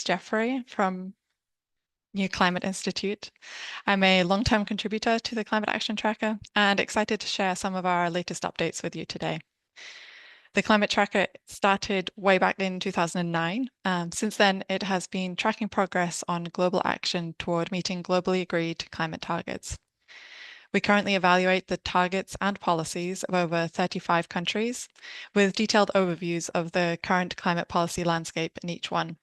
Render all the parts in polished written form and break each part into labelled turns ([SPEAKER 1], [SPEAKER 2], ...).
[SPEAKER 1] Jeffrey from New Climate Institute. I'm a long-term contributor to the Climate Action Tracker and excited to share some of our latest updates with you today. The Climate Tracker started way back in 2009. Since then, it has been tracking progress on global action toward meeting globally agreed climate targets. We currently evaluate the targets and policies of over 35 countries, with detailed overviews of the current climate policy landscape in each one.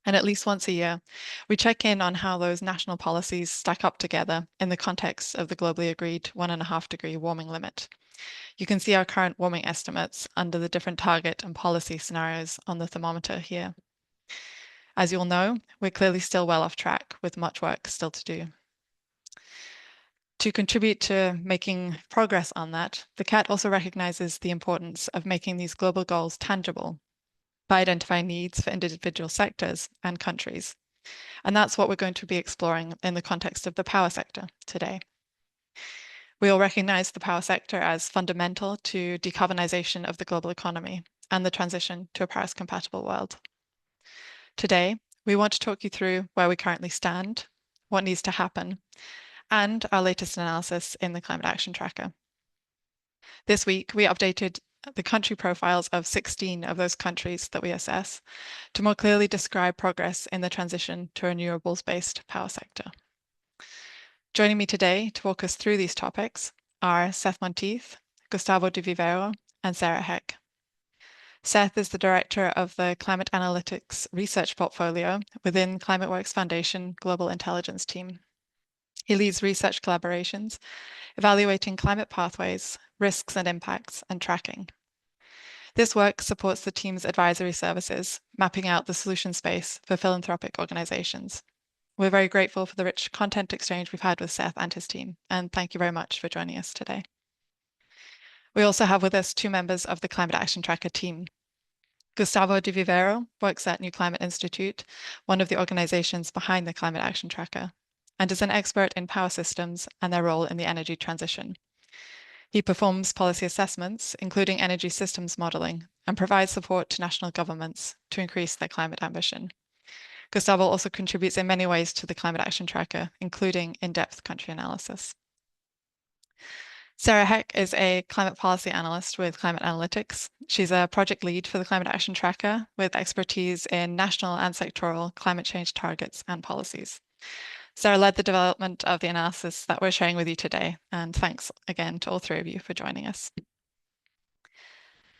[SPEAKER 1] And at least once a year, we check in on how those national policies stack up together in the context of the globally agreed 1.5-degree warming limit. You can see our current warming estimates under the different target and policy scenarios on the thermometer here. As you'll know, we're clearly still well off track with much work still to do. To contribute to making progress on that, the CAT also recognizes the importance of making these global goals tangible by identifying needs for individual sectors and countries. And that's what we're going to be exploring in the context of the power sector today. We all recognize the power sector as fundamental to decarbonisation of the global economy and the transition to a Paris-compatible world. Today, we want to talk you through where we currently stand, what needs to happen, and our latest analysis in the Climate Action Tracker. This week, we updated the country profiles of 16 of those countries that we assess to more clearly describe progress in the transition to a renewables-based power sector. Joining me today to walk us through these topics are Seth Monteith, Gustavo de Vivero, and Sarah Heck. Seth is the director of the Climate Analytics Research Portfolio within ClimateWorks Foundation Global Intelligence Team. He leads research collaborations, evaluating climate pathways, risks and impacts, and tracking. This work supports the team's advisory services, mapping out the solution space for philanthropic organizations. We're very grateful for the rich content exchange we've had with Seth and his team, and thank you very much for joining us today. We also have with us two members of the Climate Action Tracker team. Gustavo de Vivero works at New Climate Institute, one of the organizations behind the Climate Action Tracker, and is an expert in power systems and their role in the energy transition. He performs policy assessments, including energy systems modeling, and provides support to national governments to increase their climate ambition. Gustavo also contributes in many ways to the Climate Action Tracker, including in-depth country analysis. Sarah Heck is a climate policy analyst with Climate Analytics. She's a project lead for the Climate Action Tracker with expertise in national and sectoral climate change targets and policies. Sarah led the development of the analysis that we're sharing with you today, and thanks again to all three of you for joining us.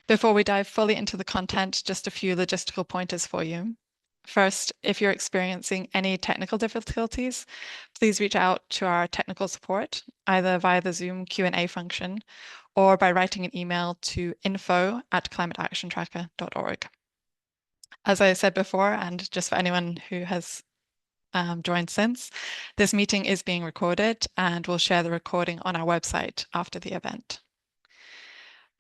[SPEAKER 1] Before we dive fully into the content, just a few logistical pointers for you. First, if you're experiencing any technical difficulties, please reach out to our technical support, either via the Zoom Q&A function or by writing an email to info@climateactiontracker.org. As I said before, and just for anyone who has joined since, this meeting is being recorded and we'll share the recording on our website after the event.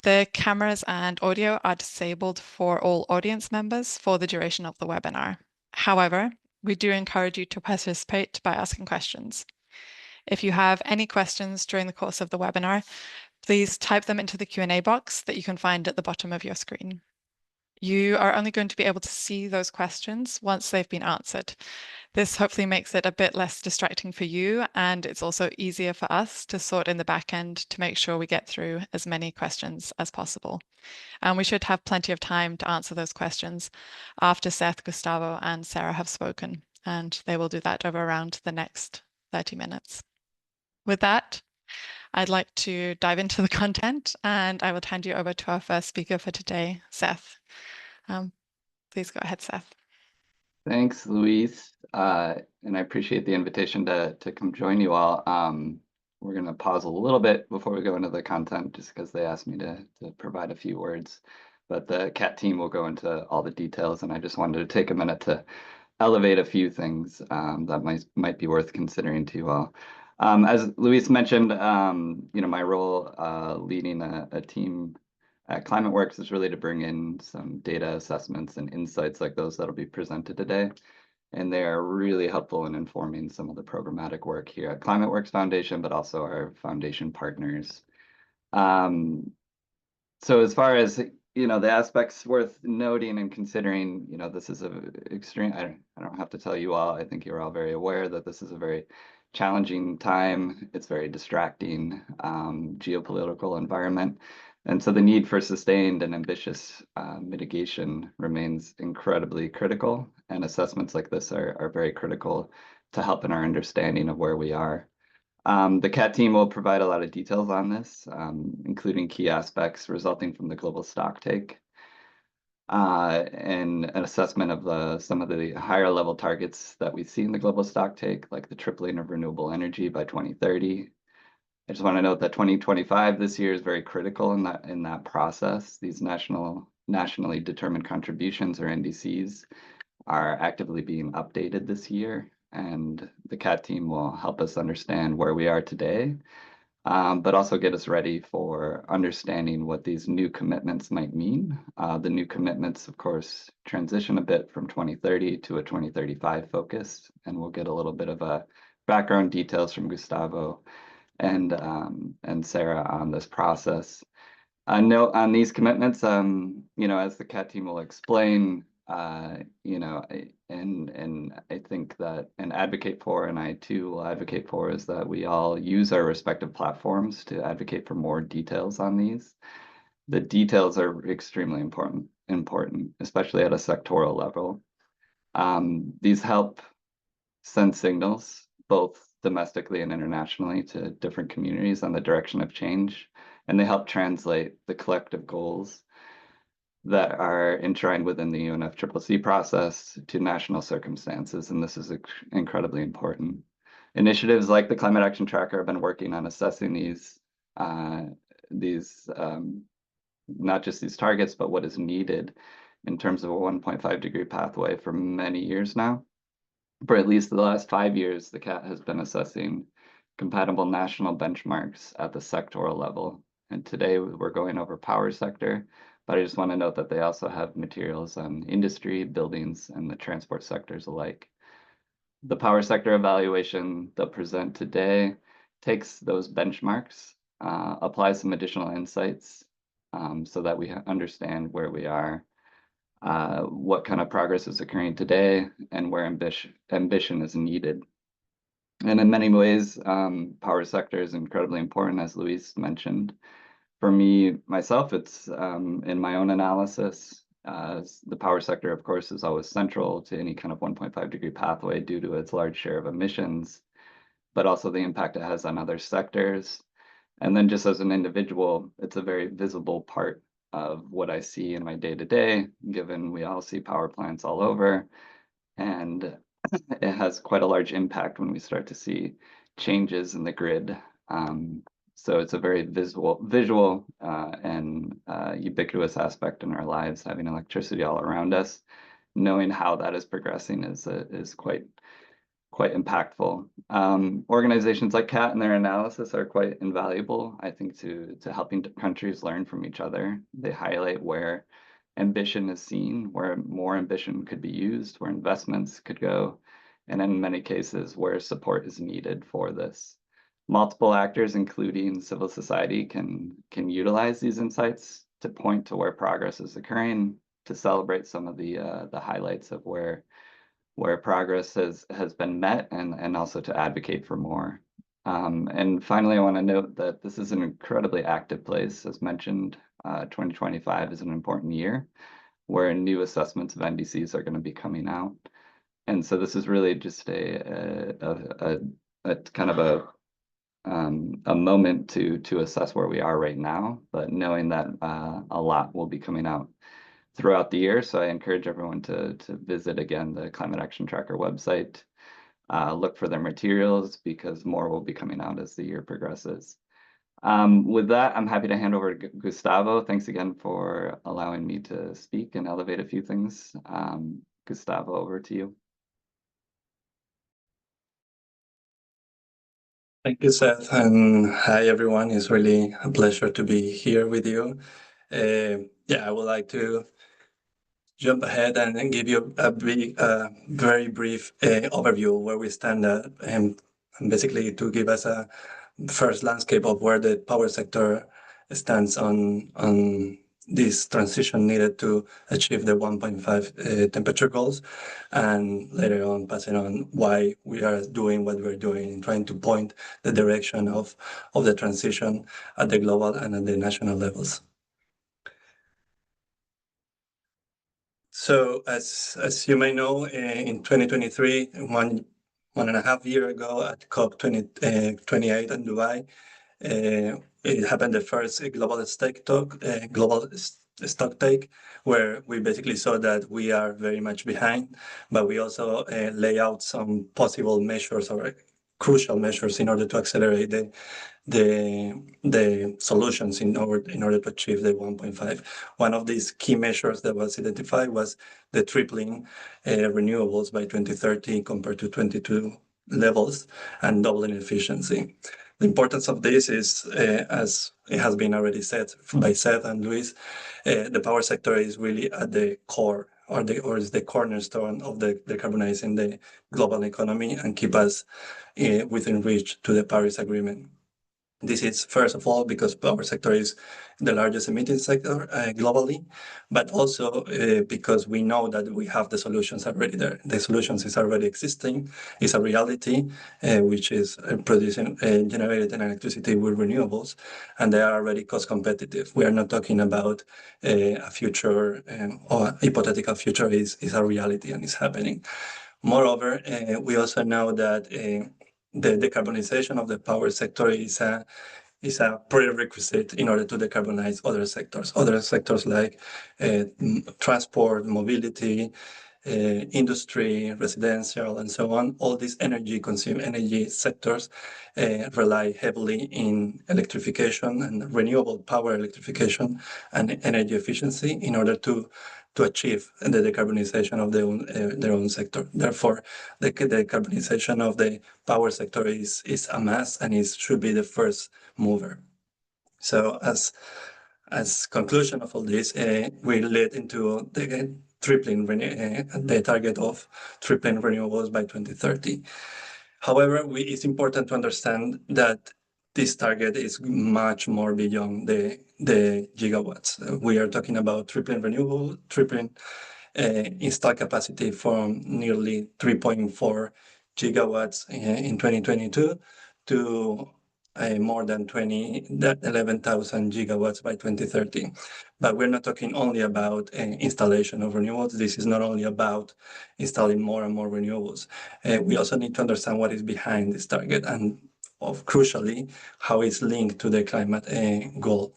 [SPEAKER 1] The cameras and audio are disabled for all audience members for the duration of the webinar. However, we do encourage you to participate by asking questions. If you have any questions during the course of the webinar, please type them into the Q&A box that you can find at the bottom of your screen. You are only going to be able to see those questions once they've been answered. This hopefully makes it a bit less distracting for you, and it's also easier for us to sort in the back end to make sure we get through as many questions as possible. And we should have plenty of time to answer those questions after Seth, Gustavo, and Sarah have spoken, and they will do that over around the next 30 minutes. With that, I'd like to dive into the content, and I will hand you over to our first speaker for today, Seth. Please go ahead, Seth.
[SPEAKER 2] Thanks, Louise. And I appreciate the invitation to come join you all. We're going to pause a little bit before we go into the content, just because they asked me to provide a few words. But the CAT team will go into all the details, and I just wanted to take a minute to elevate a few things that might be worth considering to you all. As Louise mentioned, my role leading a team at ClimateWorks is really to bring in some data assessments and insights like those that'll be presented today. And they are really helpful in informing some of the programmatic work here at ClimateWorks Foundation, but also our foundation partners. So as far as the aspects worth noting and considering, this is a extreme, I don't have to tell you all, I think you're all very aware that this is a very challenging time. It's very distracting, geopolitical environment. And so the need for sustained and ambitious mitigation remains incredibly critical. And assessments like this are very critical to help in our understanding of where we are. The CAT team will provide a lot of details on this, including key aspects resulting from the global stocktake and an assessment of some of the higher level targets that we see in the global stocktake, like the tripling of renewable energy by 2030. I just want to note that 2025 this year is very critical in that process. These nationally determined contributions, or NDCs, are actively being updated this year, and the CAT team will help us understand where we are today, but also get us ready for understanding what these new commitments might mean. The new commitments, of course, transition a bit from 2030 to a 2035 focus, and we'll get a little bit of a background details from Gustavo and Sarah on this process. Note on these commitments, as the CAT team will explain, and I think that and advocate for, and I too will advocate for, is that we all use our respective platforms to advocate for more details on these. The details are extremely important, especially at a sectoral level. These help send signals, both domestically and internationally, to different communities on the direction of change, and they help translate the collective goals that are enshrined within the UNFCCC process to national circumstances, and this is incredibly important. Initiatives like the Climate Action Tracker have been working on assessing these not just these targets, but what is needed in terms of a 1.5 degree pathway for many years now. For at least the last 5 years, the CAT has been assessing compatible national benchmarks at the sectoral level. And today we're going over power sector, but I just want to note that they also have materials on industry, buildings, and the transport sectors alike. The power sector evaluation they'll present today takes those benchmarks, applies some additional insights so that we understand where we are, what kind of progress is occurring today, and where ambition is needed. And in many ways, power sector is incredibly important, as Luis mentioned. For me, myself, it's in my own analysis, the power sector, of course, is always central to any kind of 1.5 degree pathway due to its large share of emissions, but also the impact it has on other sectors. And then just as an individual, it's a very visible part of what I see in my day-to-day, given we all see power plants all over, and it has quite a large impact when we start to see changes in the grid. So it's a very visual and ubiquitous aspect in our lives, having electricity all around us. Knowing how that is progressing is quite impactful. Organizations like CAT and their analysis are quite invaluable, I think, to helping countries learn from each other. They highlight where ambition is seen, where more ambition could be used, where investments could go, and in many cases where support is needed for this. Multiple actors, including civil society, can utilize these insights to point to where progress is occurring, to celebrate some of the highlights of where progress has been met, and also to advocate for more. And finally, I want to note that this is an incredibly active place. As mentioned, 2025 is an important year where new assessments of NDCs are going to be coming out. And so this is really just a kind of a moment to assess where we are right now, but knowing that a lot will be coming out throughout the year. So I encourage everyone to visit again the Climate Action Tracker website, look for their materials, because more will be coming out as the year progresses. With that, I'm happy to hand over to Gustavo. Thanks again for allowing me to speak and elevate a few things. Gustavo, over to you.
[SPEAKER 3] Thank you, Seth, and hi, everyone. It's really a pleasure to be here with you. I would like to jump ahead and give you a very brief overview of where we stand at, and basically to give us a first landscape of where the power sector stands on this transition needed to achieve the 1.5 temperature goals, and later on passing on why we are doing what we're doing, trying to point the direction of the transition at the global and at the national levels. So as you may know, in 2023, one and a half year ago at COP28 in Dubai, it happened the first global stock take, where we basically saw that we are very much behind, but we also lay out some possible measures or crucial measures in order to accelerate the solutions in order to achieve the 1.5. One of these key measures that was identified was the tripling renewables by 2030 compared to 22 levels and doubling efficiency. The importance of this is, as it has been already said by Seth and Luis, the power sector is really at the core or is the cornerstone of the decarbonizing the global economy and keep us within reach to the Paris Agreement. This is, first of all, because power sector is the largest emitting sector globally, but also because we know that we have the solutions already there. The solutions is already existing, is a reality, which is generated electricity with renewables, and they are already cost competitive. We are not talking about a future or hypothetical future, is a reality and is happening. Moreover, we also know that the decarbonization of the power sector is a prerequisite in order to decarbonize other sectors like transport, mobility, industry, residential, and so on. All these energy sectors rely heavily in electrification and renewable power electrification and energy efficiency in order to achieve the decarbonization of their own sector. Therefore, the decarbonization of the power sector is a must and should be the first mover. So as conclusion of all this, we led into the the target of tripling renewables by 2030. However, it's important to understand that this target is much more beyond the gigawatts. We are talking about tripling installed capacity from nearly 3.4 gigawatts in 2022 to more than 11,000 gigawatts by 2030. But we're not talking only about installation of renewables. This is not only about installing more and more renewables. We also need to understand what is behind this target and, crucially, how it's linked to the climate goal.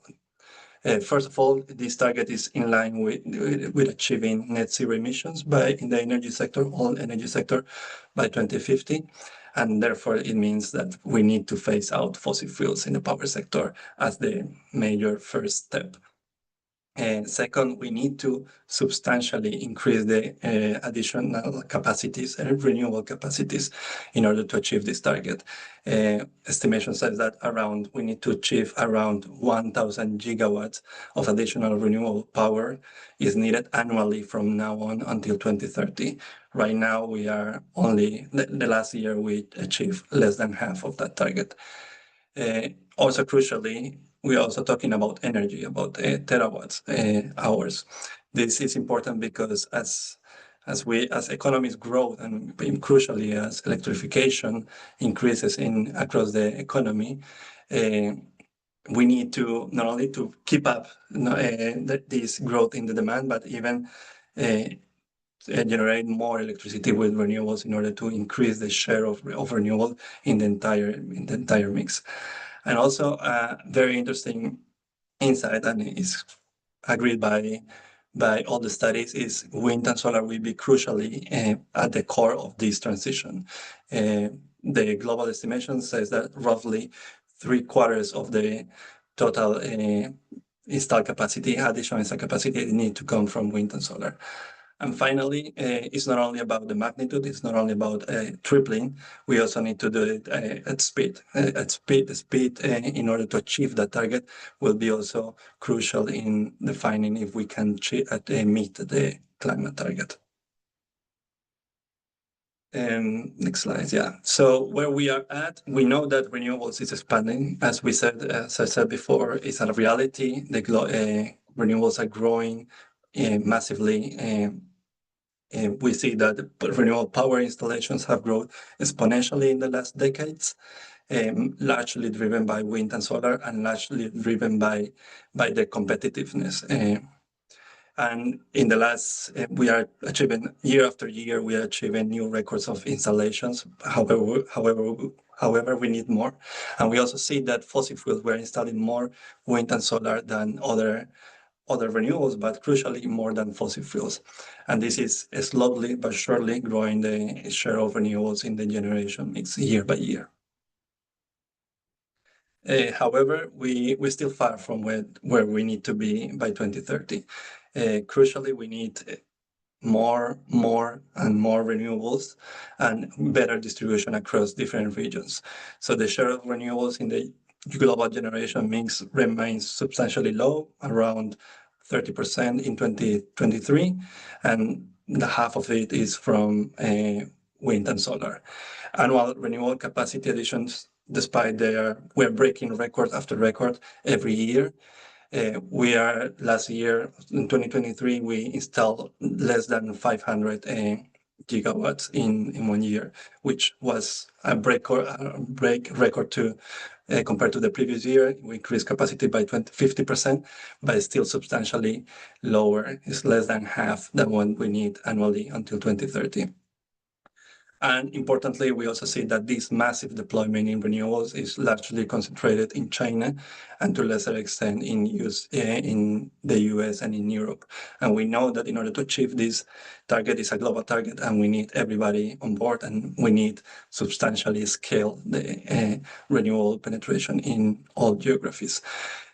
[SPEAKER 3] First of all, this target is in line with achieving net zero emissions in the energy sector, all energy sector, by 2050. And therefore, it means that we need to phase out fossil fuels in the power sector as the major first step. And second, we need to substantially increase the additional capacities and renewable capacities in order to achieve this target. Estimation says that we need to achieve around 1,000 gigawatts of additional renewable power is needed annually from now on until 2030. Right now, we are the last year we achieved less than half of that target. Also crucially, we are also talking about energy, about terawatts hours. This is important because as economies grow and crucially as electrification increases across the economy, we need to not only to keep up this growth in the demand, but even generate more electricity with renewables in order to increase the share of renewable in the entire mix. And also a very interesting insight, and is agreed by all the studies, is wind and solar will be crucially at the core of this transition. The global estimation says that roughly 3/4 of the total additional installed capacity need to come from wind and solar. And finally, it's not only about the magnitude, it's not only about tripling, we also need to do it at speed. Speed in order to achieve that target will be also crucial in defining if we can meet the climate target. Next slide, yeah. So where we are at, we know that renewables is expanding. As I said before, it's a reality. renewables are growing massively. We see that renewable power installations have grown exponentially in the last decades, largely driven by wind and solar, and largely driven by the competitiveness. And in the last, we are achieving year after year, we are achieving new records of installations. However, we need more. And we also see that fossil fuels, we're installing more wind and solar than other renewables, but crucially more than fossil fuels. And this is slowly but surely growing the share of renewables in the generation mix year by year. However, we're still far from where we need to be by 2030. Crucially, we need more and more renewables and better distribution across different regions. So the share of renewables in the global generation mix remains substantially low, around 30% in 2023, and the half of it is from wind and solar. Annual renewable capacity additions, despite we're breaking record after record every year. Last year, in 2023, we installed less than 500 gigawatts in 1 year, which was a break record compared to the previous year. We increased capacity by 50%, but it's still substantially lower. It's less than half than what we need annually until 2030. And importantly, we also see that this massive deployment in renewables is largely concentrated in China and to a lesser extent in the US and in Europe. And we know that in order to achieve this target, is a global target, and we need everybody on board, and we need substantially scale the renewable penetration in all geographies.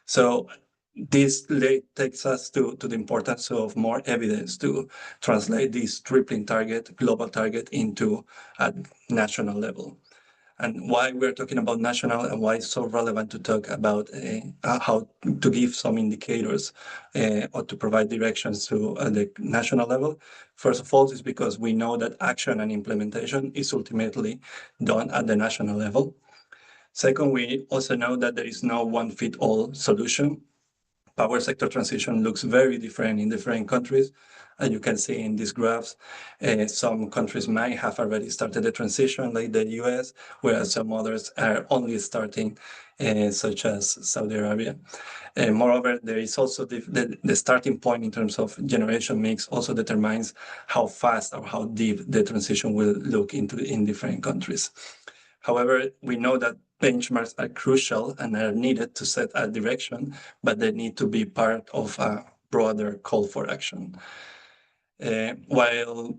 [SPEAKER 3] So this takes us to the importance of more evidence to translate this tripling target, global target, into a national level. And why we're talking about national and why it's so relevant to talk about how to give some indicators or to provide directions to the national level. First of all, is because we know that action and implementation is ultimately done at the national level. Second, we also know that there is no one-fit-all solution. Power sector transition looks very different in different countries. And you can see in these graphs, some countries might have already started the transition, like the US, whereas some others are only starting, such as Saudi Arabia. Moreover, there is also the starting point in terms of generation mix also determines how fast or how deep the transition will look in different countries. However, we know that benchmarks are crucial and are needed to set a direction, but they need to be part of a broader call for action. While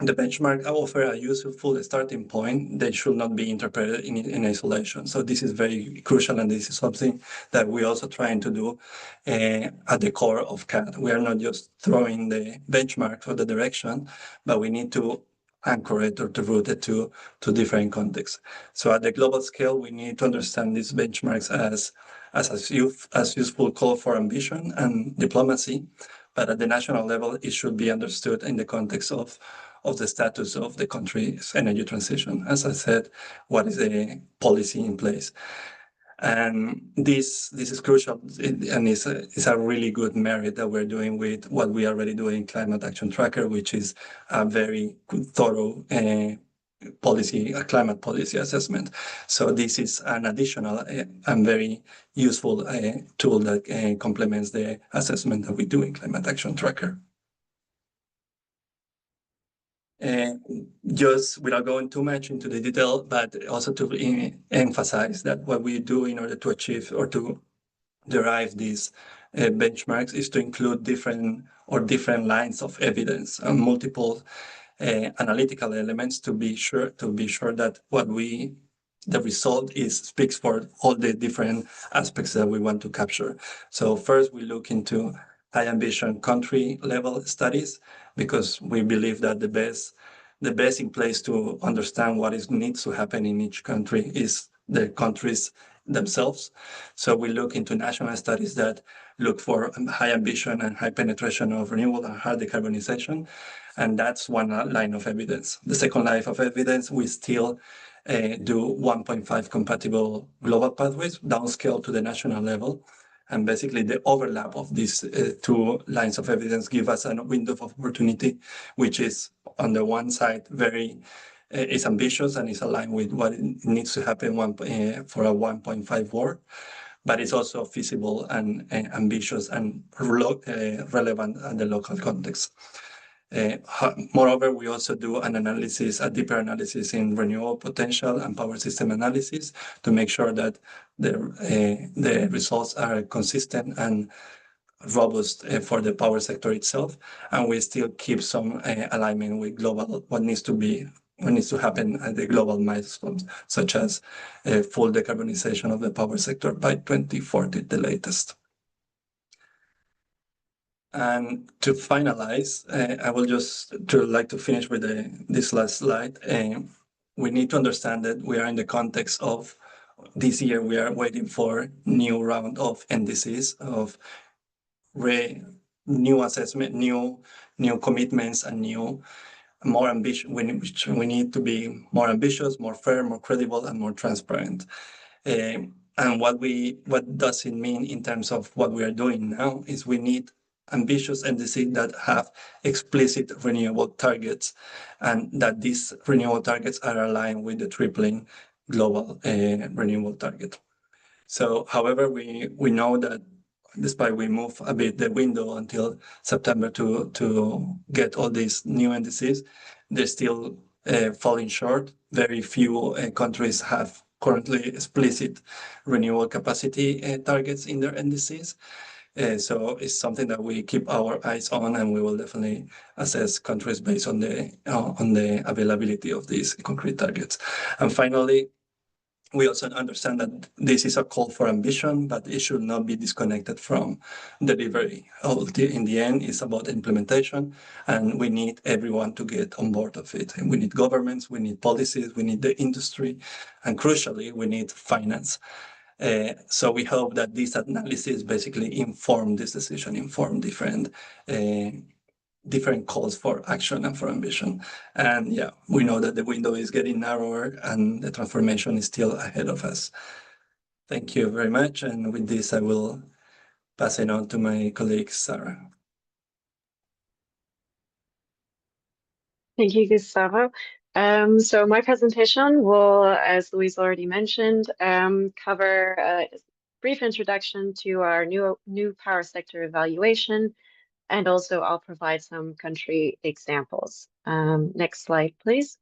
[SPEAKER 3] the benchmark offer a useful starting point, they should not be interpreted in isolation. So this is very crucial, and this is something that we're also trying to do at the core of CAT. We are not just throwing the benchmark for the direction, but we need to anchor it or to root it to different contexts. So at the global scale, we need to understand these benchmarks as useful call for ambition and diplomacy. But at the national level, it should be understood in the context of the status of the country's energy transition. As I said, what is the policy in place? And this is crucial, and it's a really good merit that we're doing with what we already do in Climate Action Tracker, which is a very thorough climate policy assessment. So this is an additional and very useful tool that complements the assessment that we do in Climate Action Tracker. Just without going too much into the detail, but also to emphasize that what we do in order to achieve or to derive these benchmarks is to include different lines of evidence and multiple analytical elements to be sure that the result speaks for all the different aspects that we want to capture. So first, we look into high ambition country level studies, because we believe that the best in place to understand what needs to happen in each country is the countries themselves. So we look into national studies that look for high ambition and high penetration of renewable and hard decarbonisation. And that's one line of evidence. The second line of evidence, we still do 1.5 compatible global pathways downscale to the national level. And basically the overlap of these two lines of evidence give us a window of opportunity, which is on the one side is ambitious and is aligned with what needs to happen for a 1.5 world, but it's also feasible and ambitious and relevant in the local context. Moreover, we also do a deeper analysis in renewable potential and power system analysis to make sure that the results are consistent and robust for the power sector itself, and we still keep some alignment with what needs to happen at the global milestones, such as full decarbonization of the power sector by 2040, the latest. And to finalize, I will just like to finish with this last slide. We need to understand that we are in the context of this year. We are waiting for new round of NDCs, of new assessment, new commitments, and more ambitious. We need to be more ambitious, more fair, more credible, and more transparent. And what does it mean in terms of what we are doing now is we need ambitious NDCs that have explicit renewable targets, and that these renewable targets are aligned with the tripling global renewable target. So, however, we know that despite we move a bit the window until September to get all these new NDCs, they're still falling short. Very few countries have currently explicit renewable capacity targets in their NDCs. So it's something that we keep our eyes on, and we will definitely assess countries based on the availability of these concrete targets. And finally, we also understand that this is a call for ambition, but it should not be disconnected from delivery. In the end, it's about implementation, and we need everyone to get on board of it. And we need governments, we need policies, we need the industry, and crucially, we need finance. So we hope that this analysis basically inform this decision, inform different calls for action and for ambition. And yeah, we know that the window is getting narrower and the transformation is still ahead of us. Thank you very much. And with this, I will pass it on to my colleague, Sarah.
[SPEAKER 4] Thank you, Gustavo. So my presentation will, as Luis already mentioned, cover a brief introduction to our new power sector evaluation, and also I'll provide some country examples. Next slide, please.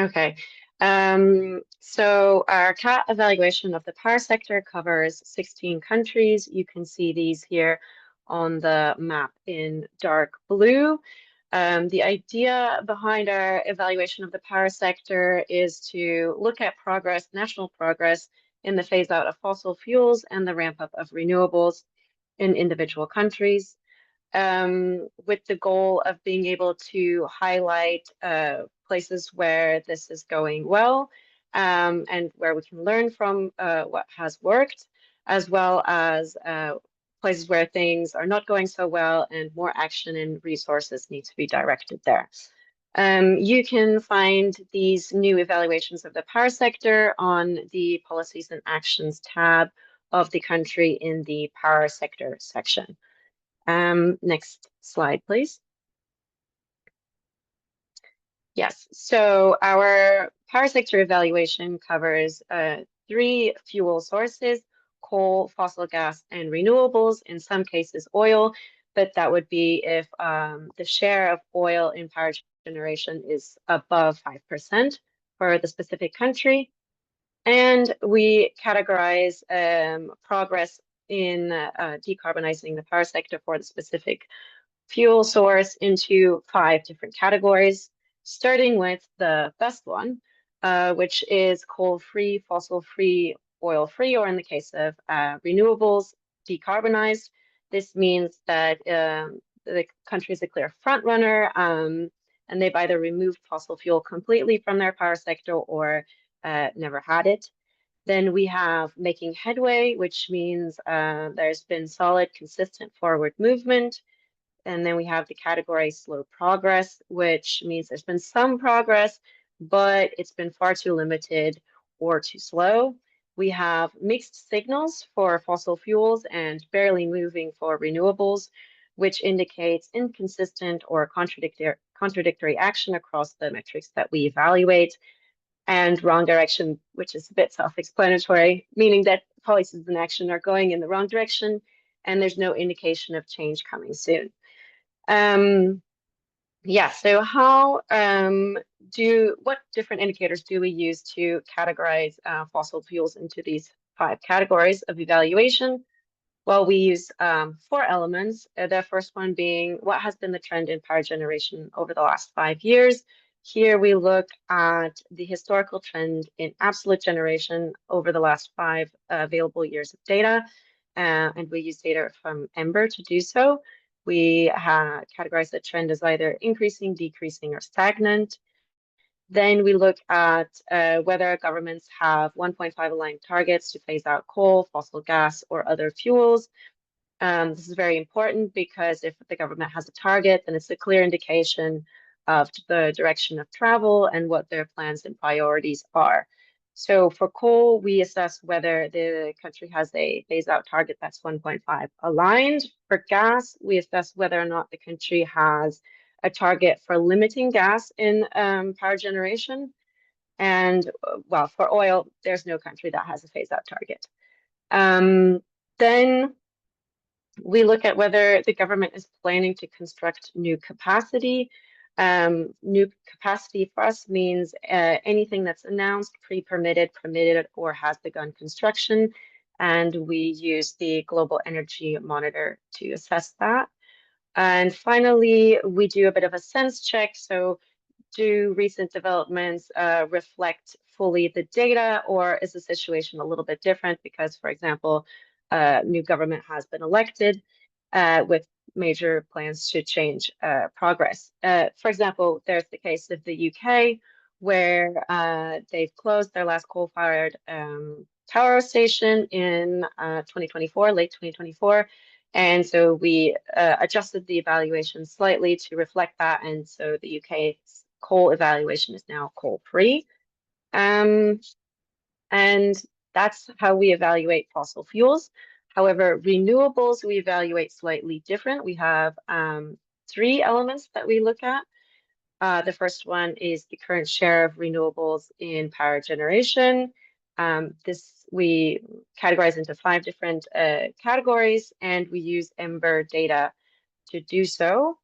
[SPEAKER 4] Okay, so our CAT evaluation of the power sector covers 16 countries. You can see these here on the map in dark blue. The idea behind our evaluation of the power sector is to look at national progress in the phase out of fossil fuels and the ramp up of renewables in individual countries, with the goal of being able to highlight places where this is going well, and where we can learn from what has worked, as well as places where things are not going so well and more action and resources need to be directed there. You can find these new evaluations of the power sector on the Policies and Actions tab of the country in the Power Sector section. Next slide, please. Yes, so our power sector evaluation covers 3 fuel sources: coal, fossil gas, and renewables, in some cases oil, but that would be if the share of oil in power generation is above 5% for the specific country. And we categorize progress in decarbonizing the power sector for the specific fuel source into 5 different categories, starting with the best one, which is coal-free, fossil-free, oil-free, or in the case of renewables, decarbonized. This means that the country is a clear front runner, and they've either removed fossil fuel completely from their power sector or never had it. Then we have making headway, which means there's been solid, consistent forward movement. And then we have the category slow progress, which means there's been some progress, but it's been far too limited, or too slow. We have mixed signals for fossil fuels and barely moving for renewables, which indicates inconsistent or contradictory action across the metrics that we evaluate, and wrong direction, which is a bit self-explanatory, meaning that policies and action are going in the wrong direction and there's no indication of change coming soon. Yeah, so what different indicators do we use to categorize fossil fuels into these 5 categories of evaluation? Well, we use 4 elements. The first one being what has been the trend in power generation over the last 5 years. Here we look at the historical trend in absolute generation over the last 5 available years of data, and we use data from Ember to do so. We categorize the trend as either increasing, decreasing, or stagnant. Then we look at whether governments have 1.5 aligned targets to phase out coal, fossil gas, or other fuels. This is very important because if the government has a target, then it's a clear indication of the direction of travel and what their plans and priorities are. So for coal, we assess whether the country has a phase-out target that's 1.5 aligned. For gas, we assess whether or not the country has a target for limiting gas in power generation. And well, for oil, there's no country that has a phase-out target. Then we look at whether the government is planning to construct new capacity. New capacity for us means anything that's announced, pre-permitted, permitted, or has begun construction. And we use the Global Energy Monitor to assess that. And finally, we do a bit of a sense check. So do recent developments reflect fully the data, or is the situation a little bit different because, for example, new government has been elected with major plans to change progress. For example, there's the case of the UK where they've closed their last coal-fired power station in 2024, late 2024. And so we adjusted the evaluation slightly to reflect that. And so the UK's coal evaluation is now coal-free. And that's how we evaluate fossil fuels. However, renewables we evaluate slightly different. We have 3 elements that we look at. The first one is the current share of renewables in power generation. This we categorize into 5 different categories, and we use Ember data to do so.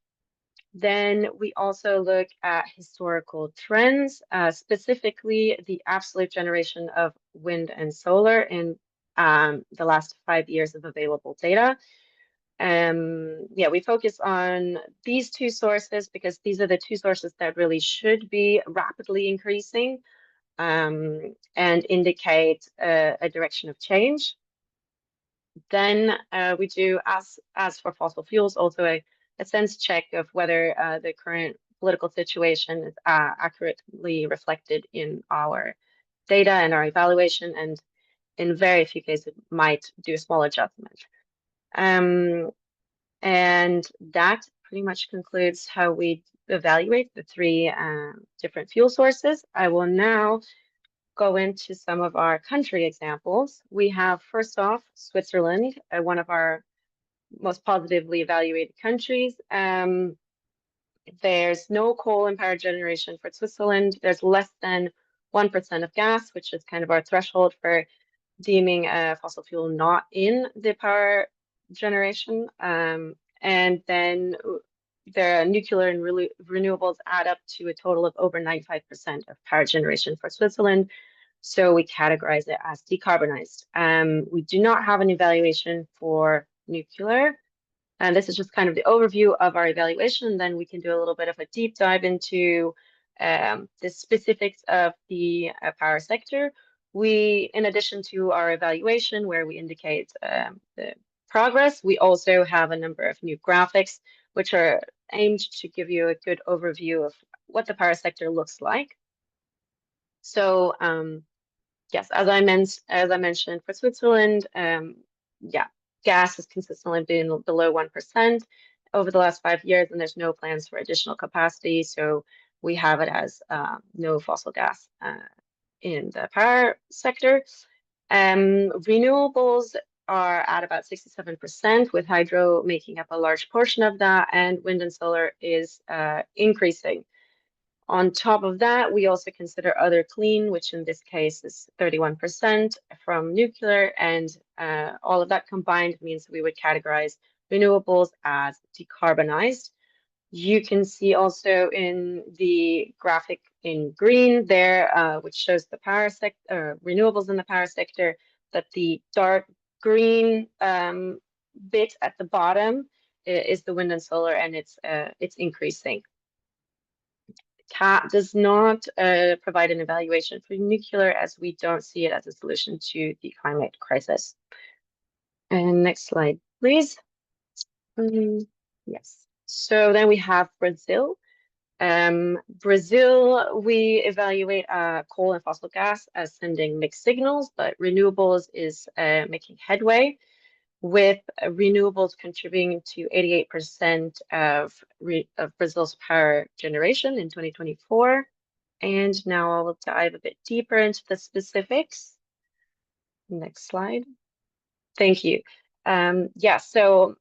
[SPEAKER 4] Then we also look at historical trends, specifically the absolute generation of wind and solar in the last 5 years of available data. Yeah, we focus on these 2 sources because these are the 2 sources that really should be rapidly increasing and indicate a direction of change. Then we do, as for fossil fuels, also a sense check of whether the current political situation is accurately reflected in our data and our evaluation, and in very few cases might do a small adjustment. And that pretty much concludes how we evaluate the 3 different fuel sources. I will now go into some of our country examples. We have, first off, Switzerland, one of our most positively evaluated countries. There's no coal in power generation for Switzerland. There's less than 1% of gas, which is kind of our threshold for deeming a fossil fuel not in the power generation. And then the nuclear and renewables add up to a total of over 95% of power generation for Switzerland. So we categorize it as decarbonized. We do not have an evaluation for nuclear. And this is just kind of the overview of our evaluation. Then we can do a little bit of a deep dive into the specifics of the power sector. We, in addition to our evaluation where we indicate the progress, we also have a number of new graphics which are aimed to give you a good overview of what the power sector looks like. So yes, as I mentioned for Switzerland, yeah, gas has consistently been below 1% over the last 5 years, and there's no plans for additional capacity. So we have it as no fossil gas in the power sector. Renewables are at about 67%, with hydro making up a large portion of that, and wind and solar is increasing. On top of that, we also consider other clean, which in this case is 31% from nuclear, and all of that combined means we would categorize renewables as decarbonized. You can see also in the graphic in green there, which shows the power sector, renewables in the power sector, that the dark green bit at the bottom is the wind and solar, and it's increasing. CAT does not provide an evaluation for nuclear, as we don't see it as a solution to the climate crisis. And next slide, please. Yes. So then we have Brazil. Brazil, we evaluate coal and fossil gas as sending mixed signals, but renewables is making headway, with renewables contributing to 88% of Brazil's power generation in 2024. And now I will dive a bit deeper into the specifics. Next slide. Thank you. Yeah, so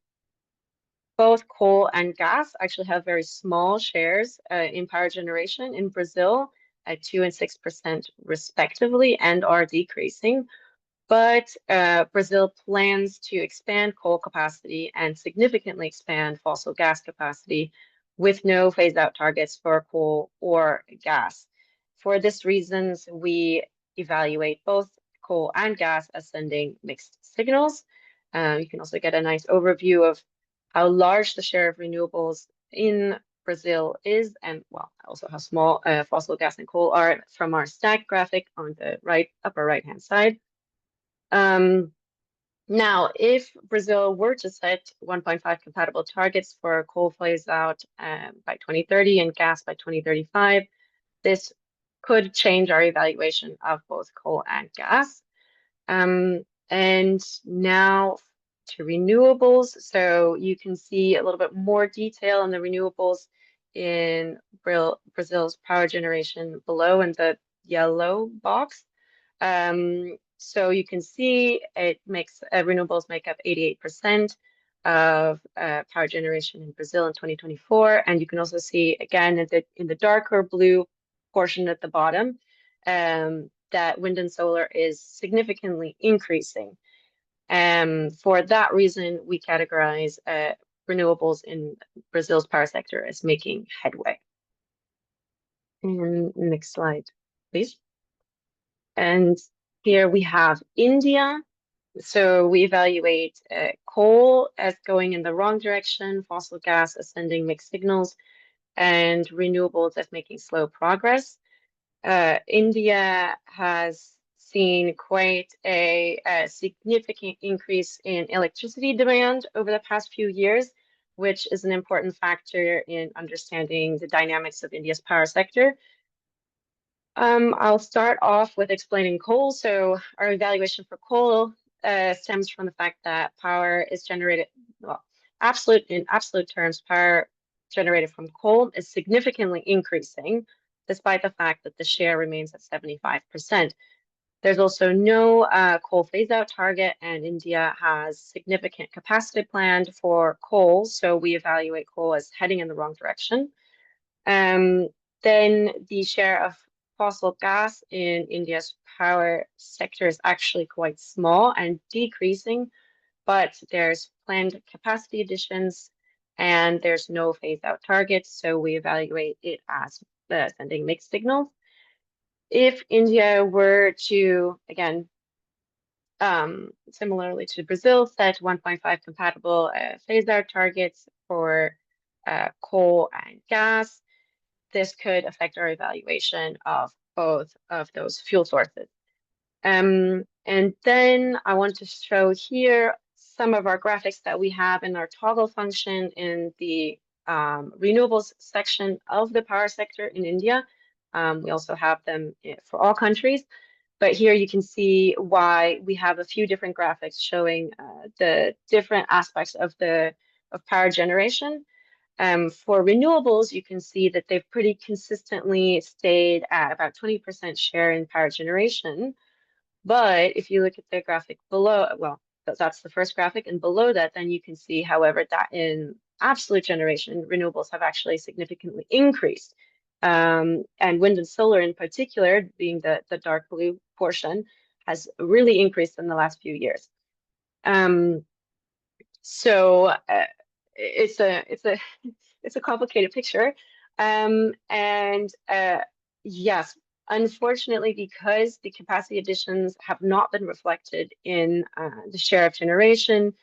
[SPEAKER 4] both coal and gas actually have very small shares in power generation in Brazil at 2% and 6% respectively, and are decreasing. But Brazil plans to expand coal capacity and significantly expand fossil gas capacity, with no phase-out targets for coal or gas. For this reasons, we evaluate both coal and gas as sending mixed signals. You can also get a nice overview of how large the share of renewables in Brazil is, and well, also how small fossil gas and coal are, from our stack graphic on the upper right-hand side. Now, if Brazil were to set 1.5 compatible targets for coal phase out by 2030 and gas by 2035, this could change our evaluation of both coal and gas. And now to renewables. So you can see a little bit more detail on the renewables in Brazil's power generation below in the yellow box. So you can see it makes renewables make up 88% of power generation in Brazil in 2024, and you can also see again in the darker blue portion at the bottom that wind and solar is significantly increasing. For that reason, we categorize renewables in Brazil's power sector as making headway. And next slide, please. And here we have India. So we evaluate coal as going in the wrong direction, fossil gas as sending mixed signals, and renewables as making slow progress. India has seen quite a significant increase in electricity demand over the past few years, which is an important factor in understanding the dynamics of India's power sector. I'll start off with explaining coal. So our evaluation for coal stems from the fact that power is generated, well, in absolute terms, power generated from coal is significantly increasing, despite the fact that the share remains at 75%. There's also no coal phase-out target, and India has significant capacity planned for coal, so we evaluate coal as heading in the wrong direction. Then the share of fossil gas in India's power sector is actually quite small and decreasing, but there's planned capacity additions and there's no phase-out targets, so we evaluate it as sending mixed signals. If India were to, again, similarly to Brazil, set 1.5 compatible phase-out targets for coal and gas, this could affect our evaluation of both of those fuel sources. And then I want to show here some of our graphics that we have in our toggle function in the renewables section of the power sector in India. We also have them for all countries, but here you can see why we have a few different graphics showing the different aspects of power generation. For renewables, you can see that they've pretty consistently stayed at about 20% share in power generation. But if you look at the graphic below, well, that's the first graphic, and below that, then you can see, however, that in absolute generation, renewables have actually significantly increased. And wind and solar in particular, being the dark blue portion, has really increased in the last few years. So it's a complicated picture. Yes, unfortunately, because the capacity additions have not been reflected in the share of generation,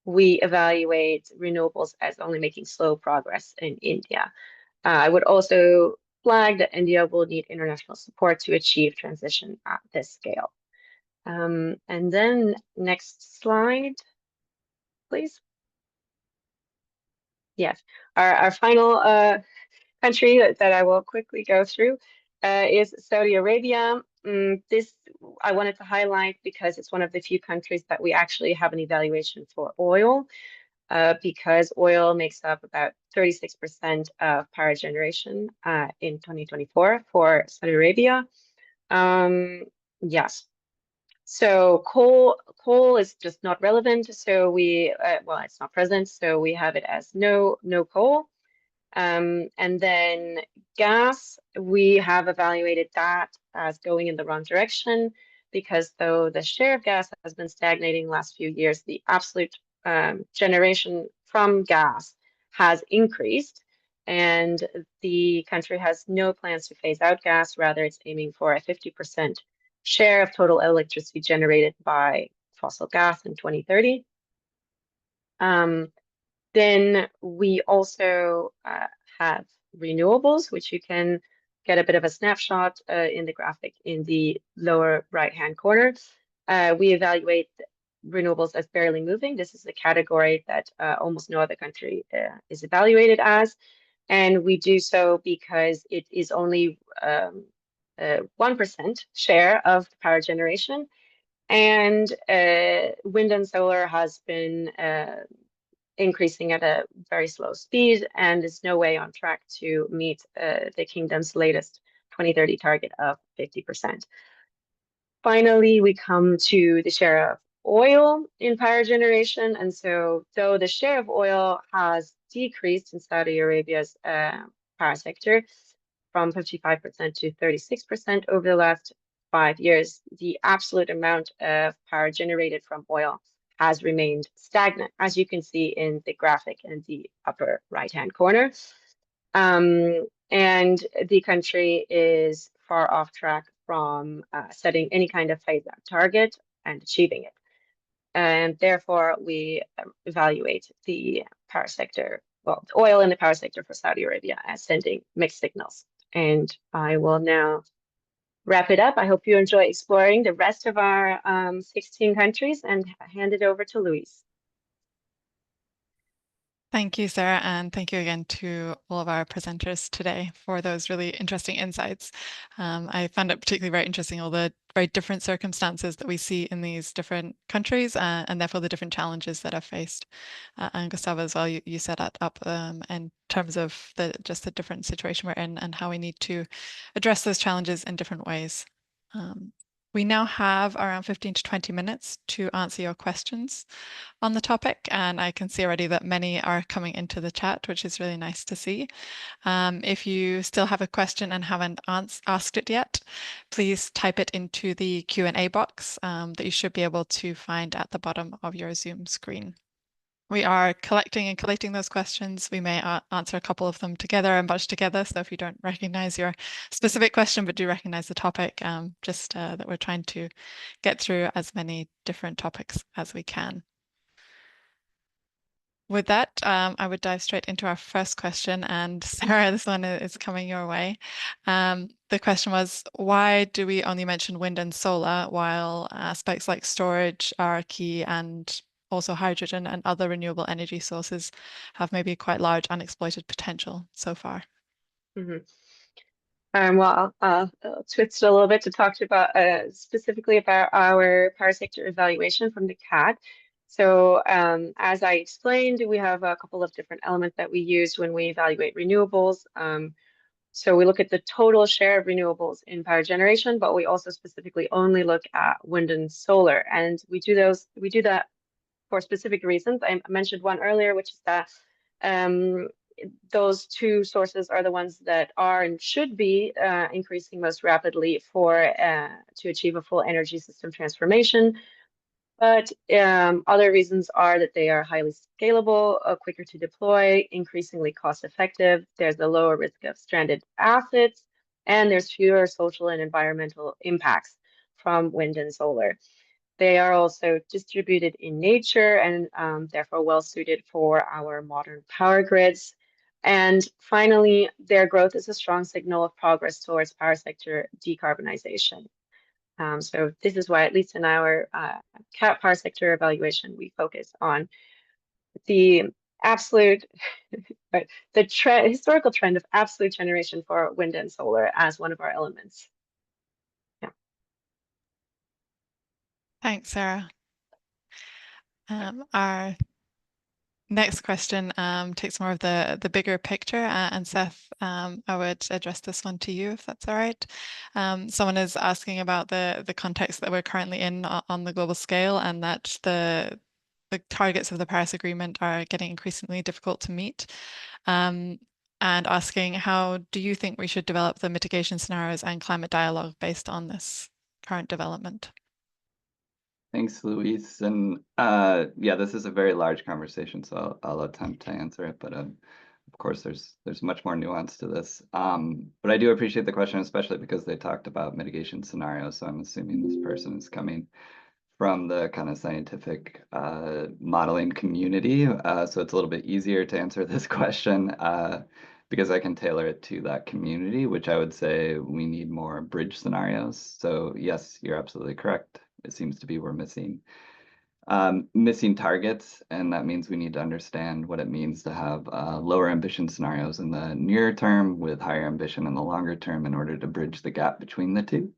[SPEAKER 4] we evaluate renewables as only making slow progress in India. I would also flag that India will need international support to achieve transition at this scale. And then next slide, please. Yes, our final country that I will quickly go through is Saudi Arabia. This I wanted to highlight because it's one of the few countries that we actually have an evaluation for oil, because oil makes up about 36% of power generation in 2024 for Saudi Arabia. Yes. So coal is just not relevant. So we well, it's not present. So we have it as no coal. And then gas, we have evaluated that as going in the wrong direction, because though the share of gas has been stagnating last few years, the absolute generation from gas has increased, and the country has no plans to phase out gas. Rather, it's aiming for a 50% share of total electricity generated by fossil gas in 2030. Then we also have renewables, which you can get a bit of a snapshot in the graphic in the lower right-hand corner. We evaluate renewables as barely moving. This is a category that almost no other country is evaluated as. And we do so because it is only 1% share of power generation. And wind and solar has been increasing at a very slow speed and is no way on track to meet the kingdom's latest 2030 target of 50%. Finally, we come to the share of oil in power generation. And so though the share of oil has decreased in Saudi Arabia's power sector from 55% to 36% over the last 5 years, the absolute amount of power generated from oil has remained stagnant, as you can see in the graphic in the upper right-hand corner. And the country is far off track from setting any kind of phase-out target and achieving it. And therefore, we evaluate the power sector, well, oil in the power sector for Saudi Arabia as sending mixed signals. And I will now wrap it up. I hope you enjoy exploring the rest of our 16 countries and hand it over to Louise.
[SPEAKER 1] Thank you, Sarah, and thank you again to all of our presenters today for those really interesting insights. I found it particularly very interesting, all the very different circumstances that we see in these different countries and therefore the different challenges that are faced. And Gustavo, as well, you set that up in terms of just the different situation we're in and how we need to address those challenges in different ways. We now have around 15 to 20 minutes to answer your questions on the topic, and I can see already that many are coming into the chat, which is really nice to see. If you still have a question and haven't asked it yet, please type it into the Q&A box that you should be able to find at the bottom of your Zoom screen. We are collecting and collating those questions. We may answer a couple of them together and bunch together. So if you don't recognize your specific question, but do recognize the topic, just that we're trying to get through as many different topics as we can. With that, I would dive straight into our first question. And Sarah, this one is coming your way. The question was, why do we only mention wind and solar while aspects like storage are key, and also hydrogen and other renewable energy sources have maybe quite large unexploited potential so far?
[SPEAKER 4] Mm-hmm. Well, I'll twist it a little bit to talk about specifically about our power sector evaluation from the CAD. So as I explained, we have a couple of different elements that we use when we evaluate renewables. So we look at the total share of renewables in power generation, but we also specifically only look at wind and solar. And we do that for specific reasons. I mentioned one earlier, which is that those two sources are the ones that are and should be increasing most rapidly to achieve a full energy system transformation. But other reasons are that they are highly scalable, quicker to deploy, increasingly cost effective. There's a lower risk of stranded assets, and there's fewer social and environmental impacts from wind and solar. They are also distributed in nature and therefore well suited for our modern power grids. And finally, their growth is a strong signal of progress towards power sector decarbonization. So this is why, at least in our CAP power sector evaluation, we focus on the absolute, historical trend of absolute generation for wind and solar as one of our elements. Yeah.
[SPEAKER 1] Thanks, Sarah. Our next question takes more of the bigger picture, and Seth, I would address this one to you if that's all right. Someone is asking about the context that we're currently in on the global scale, and that the targets of the Paris Agreement are getting increasingly difficult to meet, and asking, how do you think we should develop the mitigation scenarios and climate dialogue based on this current development?
[SPEAKER 2] Thanks, Luis. And yeah, this is a very large conversation, so I'll attempt to answer it. But of course, there's much more nuance to this. But I do appreciate the question, especially because they talked about mitigation scenarios. So I'm assuming this person is coming from the kind of scientific modeling community. So it's a little bit easier to answer this question because I can tailor it to that community, which I would say we need more bridge scenarios. So yes, you're absolutely correct. It seems to be we're missing targets, and that means we need to understand what it means to have lower ambition scenarios in the near term with higher ambition in the longer term in order to bridge the gap between the two.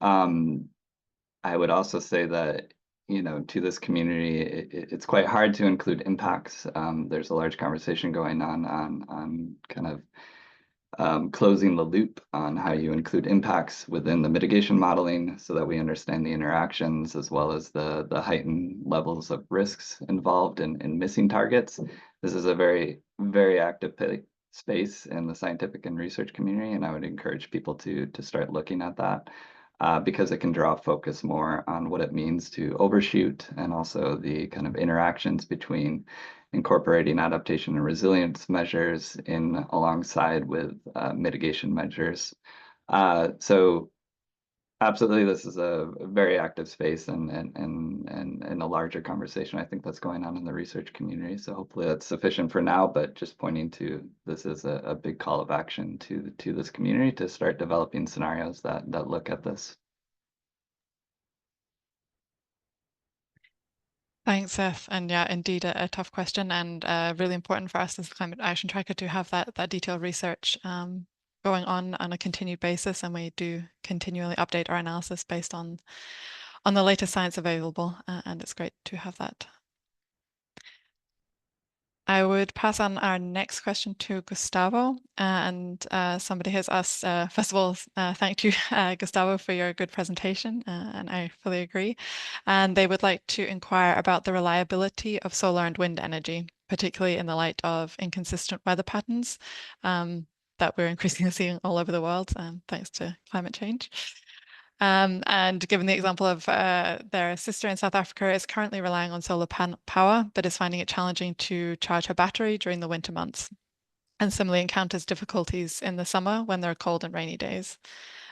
[SPEAKER 2] I would also say that, to this community, it's quite hard to include impacts. There's a large conversation going on kind of closing the loop on how you include impacts within the mitigation modeling so that we understand the interactions as well as the heightened levels of risks involved in missing targets. This is a very, very active space in the scientific and research community, and I would encourage people to start looking at that because it can draw focus more on what it means to overshoot and also the kind of interactions between incorporating adaptation and resilience measures alongside with mitigation measures. So absolutely, this is a very active space and a larger conversation I think that's going on in the research community. So hopefully that's sufficient for now, but just pointing to this is a big call of action to this community to start developing scenarios that look at this.
[SPEAKER 1] Thanks, Seth. And yeah, indeed, a tough question, and really important for us as the Climate Action Tracker to have that detailed research going on a continued basis, and we do continually update our analysis based on the latest science available, and it's great to have that. I would pass on our next question to Gustavo, and somebody has asked, first of all, thank you, Gustavo, for your good presentation, and I fully agree. And they would like to inquire about the reliability of solar and wind energy, particularly in the light of inconsistent weather patterns that we're increasingly seeing all over the world, thanks to climate change. And given the example of their sister in South Africa is currently relying on solar power, but is finding it challenging to charge her battery during the winter months, and similarly encounters difficulties in the summer when there are cold and rainy days.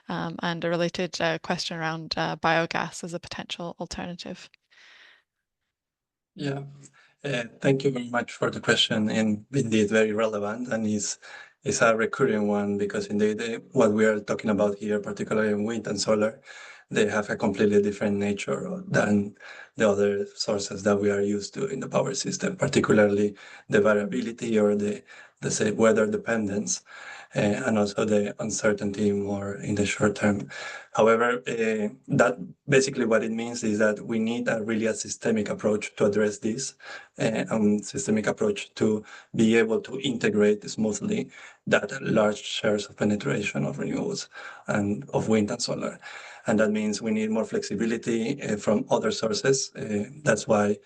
[SPEAKER 1] And a related question around biogas as a potential alternative.
[SPEAKER 3] Yeah, thank you very much for the question, and indeed very relevant, and is a recurring one because indeed what we are talking about here, particularly in wind and solar, they have a completely different nature than the other sources that we are used to in the power system, particularly the variability or the let's say, weather dependence, and also the uncertainty more in the short term. However, that basically what it means is that we need a systemic approach to address this, systemic approach to be able to integrate smoothly that large shares of penetration of renewables and of wind and solar. And that means we need more flexibility from other sources. That's why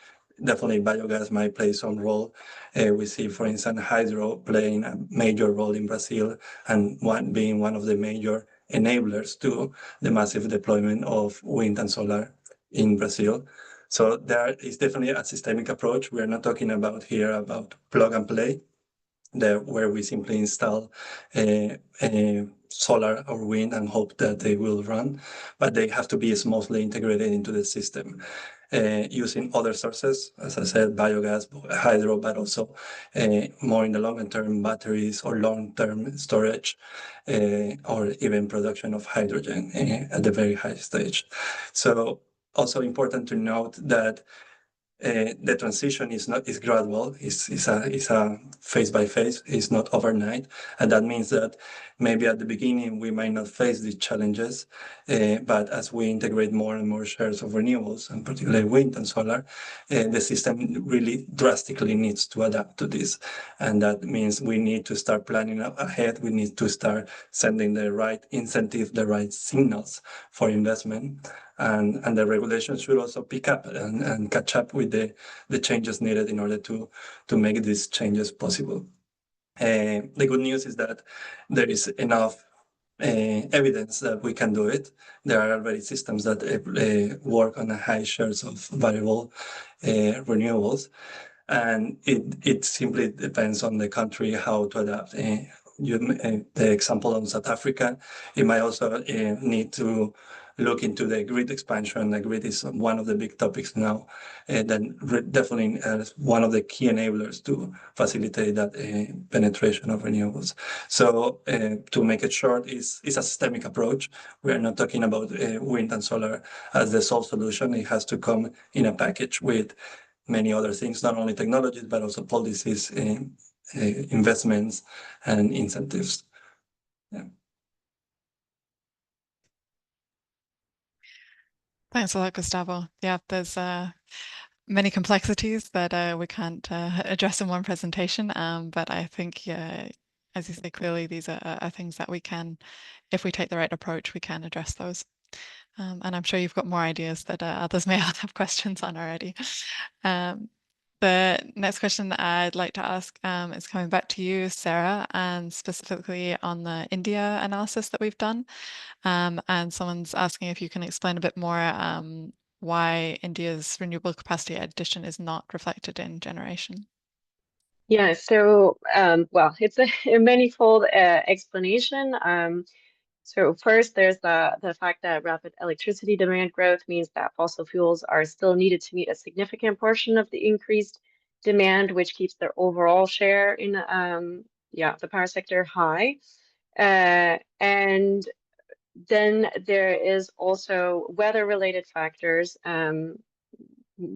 [SPEAKER 3] definitely biogas might play some role. We see, for instance, hydro playing a major role in Brazil and being one of the major enablers to the massive deployment of wind and solar in Brazil. So there is definitely a systemic approach. We are not talking about here about plug and play, where we simply install solar or wind and hope that they will run, but they have to be smoothly integrated into the system. Using other sources, as I said, biogas, hydro, but also more in the longer term, batteries or long-term storage, or even production of hydrogen at the very high stage. So also important to note that the transition is gradual, is a phase by phase, is not overnight, and that means that maybe at the beginning we might not face these challenges, but as we integrate more and more shares of renewables, and particularly wind and solar, the system really drastically needs to adapt to this, and that means we need to start planning ahead. We need to start sending the right incentive, the right signals for investment. And the regulations should also pick up and catch up with the changes needed in order to make these changes possible. The good news is that there is enough evidence that we can do it. There are already systems that work on a high shares of variable renewables, and it simply depends on the country how to adapt. The example of South Africa, it might also need to look into the grid expansion. The grid is one of the big topics now, then definitely one of the key enablers to facilitate that penetration of renewables. So to make it short, it's a systemic approach. We are not talking about wind and solar as the sole solution. It has to come in a package with many other things, not only technologies, but also policies, investments, and incentives. Yeah.
[SPEAKER 1] Thanks a lot, Gustavo. Yeah, there's many complexities that we can't address in one presentation, but I think, as you say, clearly these are things that we can, if we take the right approach, we can address those. And I'm sure you've got more ideas that others may have questions on already. The next question that I'd like to ask is coming back to you, Sarah, and specifically on the India analysis that we've done. And someone's asking if you can explain a bit more why India's renewable capacity addition is not reflected in generation.
[SPEAKER 4] Yeah, so, well, it's a manifold explanation. So first, there's the fact that rapid electricity demand growth means that fossil fuels are still needed to meet a significant portion of the increased demand, which keeps their overall share in the power sector high. And then there is also weather-related factors,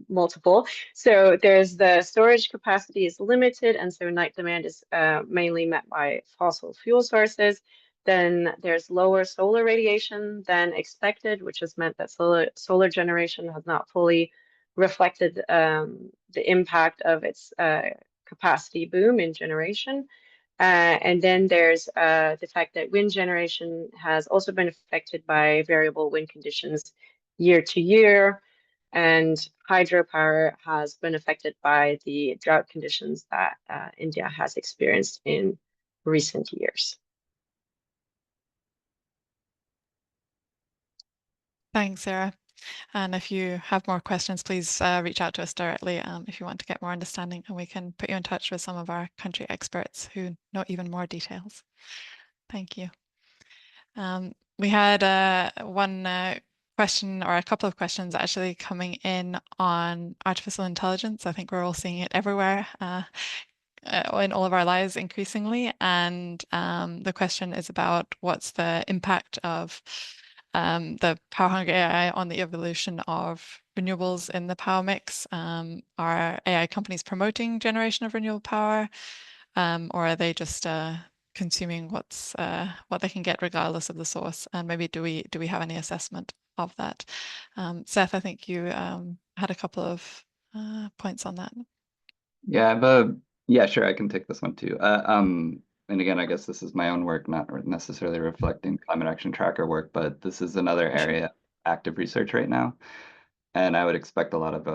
[SPEAKER 4] multiple. So there's the storage capacity is limited, and so night demand is mainly met by fossil fuel sources. Then there's lower solar radiation than expected, which has meant that solar generation has not fully reflected the impact of its capacity boom in generation. And then there's the fact that wind generation has also been affected by variable wind conditions year to year, and hydropower has been affected by the drought conditions that India has experienced in recent years.
[SPEAKER 1] Thanks, Sarah. And if you have more questions, please reach out to us directly if you want to get more understanding, and we can put you in touch with some of our country experts who know even more details. Thank you. We had one question, or a couple of questions actually, coming in on artificial intelligence. I think we're all seeing it everywhere in all of our lives increasingly. And the question is about what's the impact of the power hungry AI on the evolution of renewables in the power mix. Are AI companies promoting generation of renewable power? or are they just consuming what they can get regardless of the source? And maybe do we have any assessment of that? Seth, I think you had a couple of points on that.
[SPEAKER 2] Yeah, yeah, sure, I can take this one too. And again, I guess this is my own work, not necessarily reflecting climate action tracker work, but this is another area of active research right now. And I would expect a lot of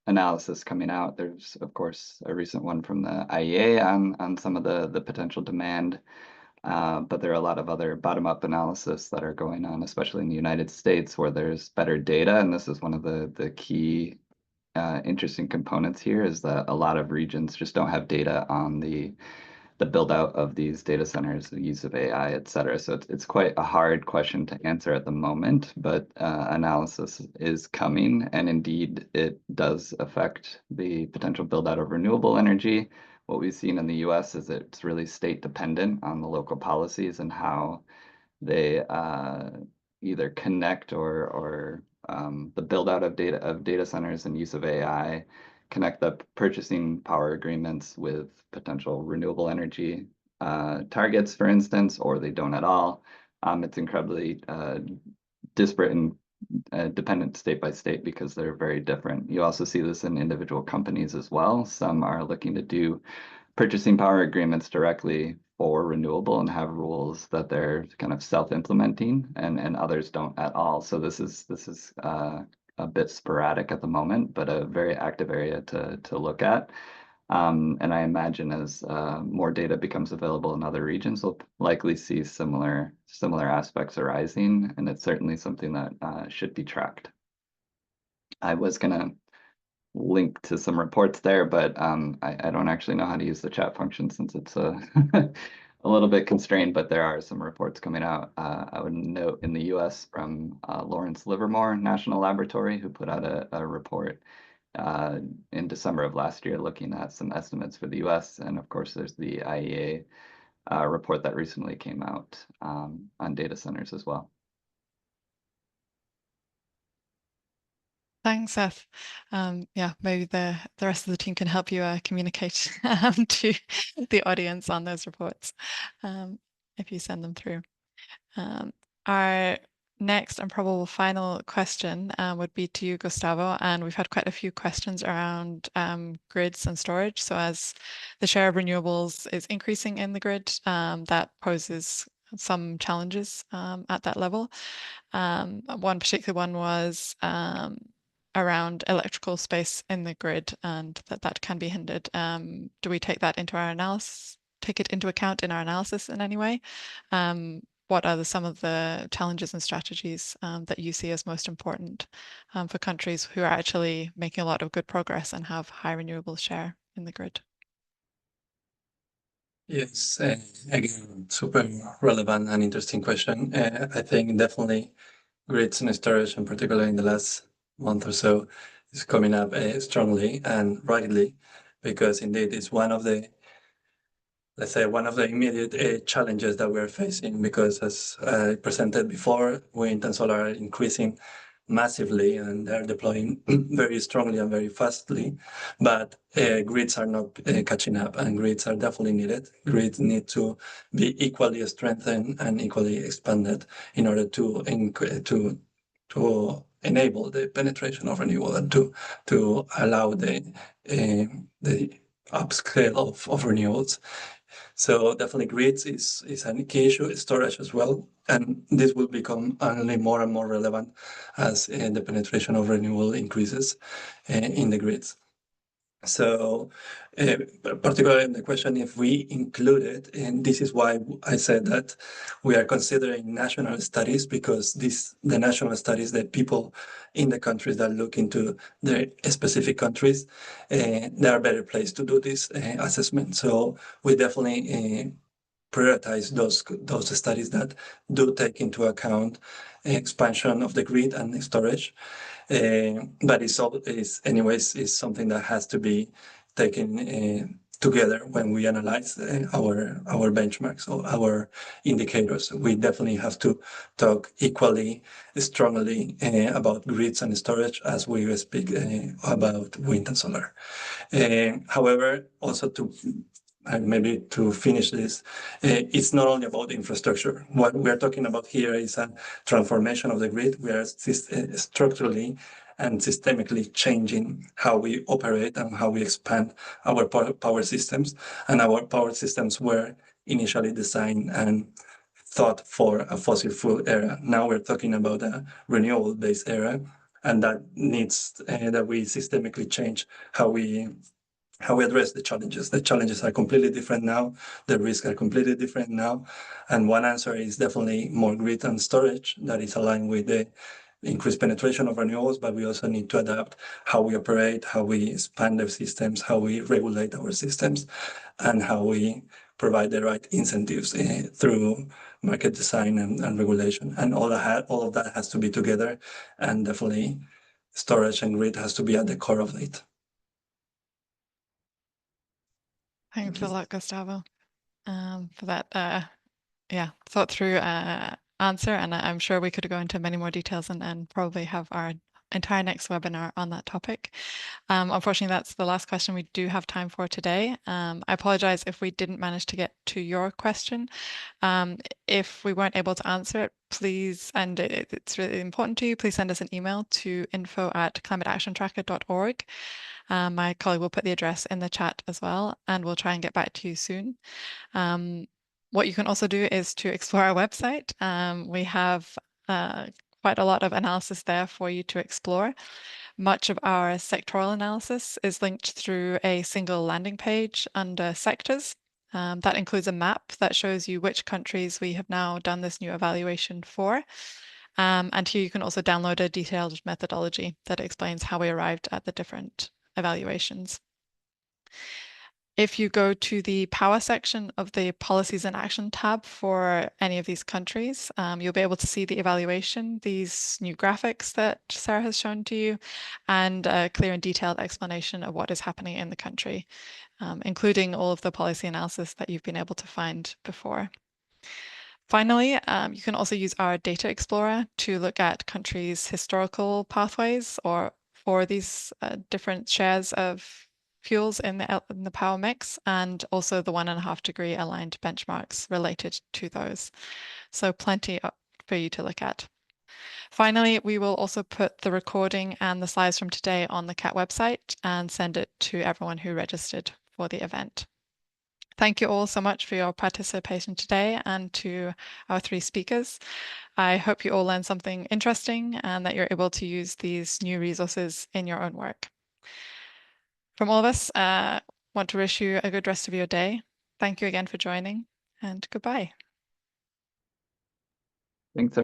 [SPEAKER 2] analysis coming out. There's, of course, a recent one from the IEA on some of the potential demand, but there are a lot of other bottom-up analysis that are going on, especially in the United States, where there's better data. And this is one of the key interesting components here, is that a lot of regions just don't have data on the build out of these data centers, the use of AI, et cetera. So it's quite a hard question to answer at the moment, but analysis is coming, and indeed it does affect the potential build out of renewable energy. What we've seen in the US is it's really state dependent on the local policies and how they either connect or the build out of data centers and use of AI connect the purchasing power agreements with potential renewable energy targets, for instance, or they don't at all. It's incredibly disparate and dependent state by state because they're very different. You also see this in individual companies as well. Some are looking to do purchasing power agreements directly for renewable and have rules that they're kind of self-implementing, and others don't at all. So this is a bit sporadic at the moment, but a very active area to look at. And I imagine as more data becomes available in other regions, we'll likely see similar aspects arising, and it's certainly something that should be tracked. I was gonna link to some reports there, but I don't actually know how to use the chat function since it's a little bit constrained, but there are some reports coming out. I would note in the US from Lawrence Livermore National Laboratory, who put out a report in December of last year looking at some estimates for the US. And of course, there's the IEA report that recently came out on data centers as well.
[SPEAKER 1] Thanks, Seth. Yeah, maybe the rest of the team can help you communicate to the audience on those reports if you send them through. Our next and probable final question would be to you, Gustavo, and we've had quite a few questions around grids and storage. So as the share of renewables is increasing in the grid, that poses some challenges at that level. One particular one was around electrical space in the grid, and that can be hindered. Do we take that into our analysis, take it into account in our analysis in any way? What are some of the challenges and strategies that you see as most important for countries who are actually making a lot of good progress and have high renewable share in the grid?
[SPEAKER 3] Yes, again, super relevant and interesting question. I think definitely grids and storage, and particularly in the last month or so, is coming up strongly and rightly, because indeed it's one of the, let's say, one of the immediate challenges that we're facing, because as I presented before, wind and solar are increasing massively and they're deploying very strongly and very fastly, but grids are not catching up, and grids are definitely needed. Grids need to be equally strengthened and equally expanded in order to enable the penetration of renewable and to allow the upscale of renewables. So definitely grids is an key issue, storage as well, and this will become only more and more relevant as the penetration of renewable increases in the grids. So particularly in the question if we include it, and this is why I said that we are considering national studies, because the national studies that people in the countries that look into their specific countries, they are better placed to do this assessment. So we definitely prioritize those studies that do take into account expansion of the grid and storage. But it's anyways is something that has to be taken together when we analyze our benchmarks or our indicators. We definitely have to talk equally strongly about grids and storage as we speak about wind and solar. However, also to maybe to finish this, it's not only about infrastructure. What we're talking about here is a transformation of the grid. We are structurally and systemically changing how we operate and how we expand our power systems. And our power systems were initially designed and thought for a fossil fuel era. Now we're talking about a renewable-based era, and that needs that we systemically change how we address the challenges. The challenges are completely different now. The risks are completely different now. And one answer is definitely more grid and storage that is aligned with the increased penetration of renewables, but we also need to adapt how we operate, how we expand the systems, how we regulate our systems, and how we provide the right incentives through market design and regulation. And all of that has to be together, and definitely storage and grid has to be at the core of it.
[SPEAKER 1] Thanks a lot, Gustavo, for that thought through answer. And I'm sure we could go into many more details and probably have our entire next webinar on that topic. Unfortunately, that's the last question we do have time for today. I apologize if we didn't manage to get to your question. If we weren't able to answer it, please, and it's really important to you, please send us an email to info@climateactiontracker.org. My colleague will put the address in the chat as well, and we'll try and get back to you soon. What you can also do is to explore our website. We have quite a lot of analysis there for you to explore. Much of our sectoral analysis is linked through a single landing page under sectors. That includes a map that shows you which countries we have now done this new evaluation for. And here you can also download a detailed methodology that explains how we arrived at the different evaluations. If you go to the power section of the policies and action tab for any of these countries, you'll be able to see the evaluation, these new graphics that Sarah has shown to you, and a clear and detailed explanation of what is happening in the country, including all of the policy analysis that you've been able to find before. Finally, you can also use our data explorer to look at countries' historical pathways or for these different shares of fuels in the power mix, and also the 1.5 degree aligned benchmarks related to those. So plenty for you to look at. Finally, we will also put the recording and the slides from today on the CAT website and send it to everyone who registered for the event. Thank you all so much for your participation today, and to our 3 speakers. I hope you all learned something interesting and that you're able to use these new resources in your own work. From all of us, want to wish you a good rest of your day. Thank you again for joining, and goodbye.
[SPEAKER 2] Thanks.